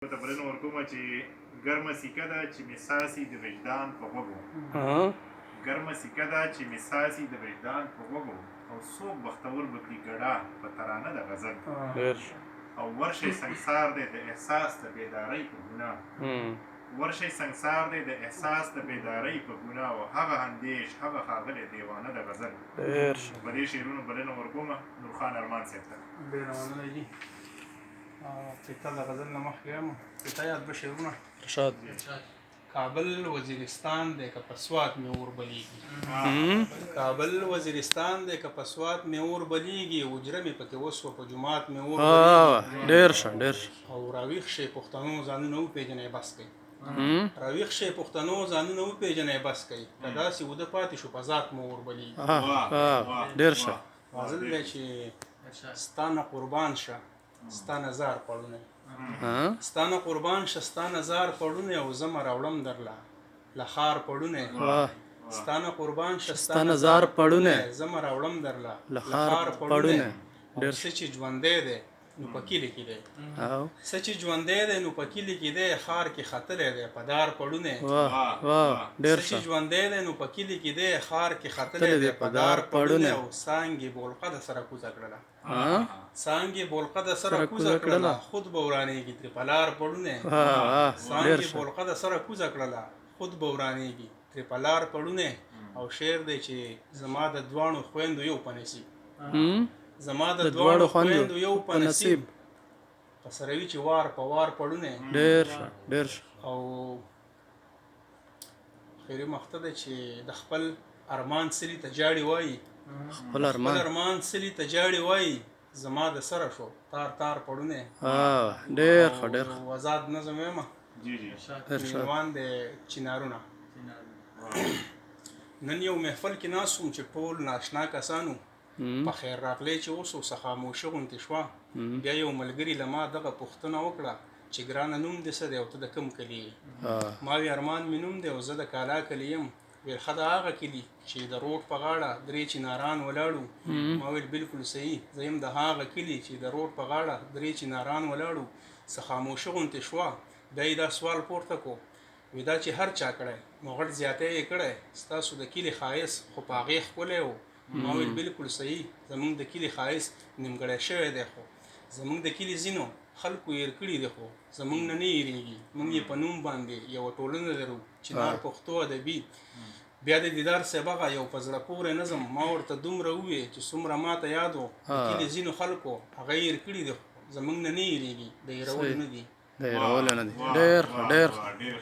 ته بلنه ورکومه چې ګرمه سیکه ده چې مې ساسي د وجدان په غوږو ګرمه سیکه ده چې مې ساسي د وجدان په غوږو او څوک بختور به کړي ګډا په ترانه د غزل او ورشي سنګسار دی د احساس د بیدارۍ په ګناه ورشي سنګسار دی د احساس د بیدارۍ په ګناه او هغه اندیش هغه ښاغلی دیوانه د غزل په دې شعرونو بلنه ورکومه نورخان ارمان صاحب ته ډېره مننه جي قطعه د غزل نه مخکې یم قطعه یاد به شعرونه ارشاد کابل وزیرستان دی که په سوات مې اور بلیږي کابل وزیرستان دی که په سوات مې اور بلیږي حجره مې پکې وسوه په جومات مې اور بلیږي ډېر ښه ډېر ښه او راویښ شئ پښتنو ځانونه وپېژنئ بس کوي راویښ شئ پښتنو ځانونه وپېژنئ بس کوي که داسې اوده پاتې شو په ذات مو اور بلیږي ډېر ښه غزل دی چې ستا نه قربان شه ستا نظر پړونی ستا نه قربان شه ستا نظر پړونی او زه مه راوړم درله له ښار پړونی ستا نه قربان شه ستا نظر پړونی زه مه راوړم درله له ښار پړونی ډېر څه چې ژوندی دی نو په کلي کې دی څه چې ژوندی دی نو په کلي کې دی ښار کې ختلی دی په دار پړونی ډېر څه چې ژوندی دی نو په کلي کې دی ښار کې ختلی دی په دار پړونی او څانګې بولقه د سره کوزه کړله څانګې بولقه د سره کوزه کړله خود به ورانېږي ترې په لار پړونی څانګې بولقه د سره کوزه کړله خود به ورانېږي ترې په لار پړونی او شعر دی چې زما د دواړو خویندو یو په نصیب زما د دواړو خویندو یو په نصیب په سره وي چې وار په وار پړونی ډېر ښه ډېر ښه او خیري مقطع ده چې د خپل ارمان سلي ته جاړې وایي خپل ارمان سلي ته جاړې وایي زما د سره شو تار تار پړونی ډېر ښه ډېر ښه وزاد نظم ویمه روان دی چنارونه نن یو محفل کې ناست وم چې ټول ناشنا کسانو په خیر راغلی چې اوس ورڅه خاموشه غوندې شوه بیا یو ملګري له ما دغه پوښتنه وکړه چې ګرانه نوم دې څه دی او ته د کوم کلي یې ما وی ارمان مې نوم دی او زه د کالا کلي یم ویل ښه د هغه کلي چې د روډ په غاړه درې چناران ولاړو ما ویل بالکل صحیح زه یم د هغه کلي چې د روډ په غاړه درې چناران ولاړو څه خاموشه غوندې شوه بیا یې دا سوال پورته کو وی دا چې هر چا کړی نو غټ زیاتی یې کړی ستاسو د کلي ښایست خو په هغې ښکلی و ما ویل بالکل صحیح زمونږ د کلي ښایست نیمګړی شوی دی خو زمونږ د کلي ځینو خلکو هېر کړي دي خو زمونږ نه هېرېږي مونږ یې په نوم باندې یوه ټولنه لرو چنار پښتو ادبي بیا د دیدار صاحب هغه یو په زړه پورې نظم ما ورته دومره وویې چې څومره ماته یاد و د کلي ځینو خلکو هغه هېر کړي دي خو زمونږ نه هېرېږي د هېرولو نه دي ډېر ښه ډېر ښه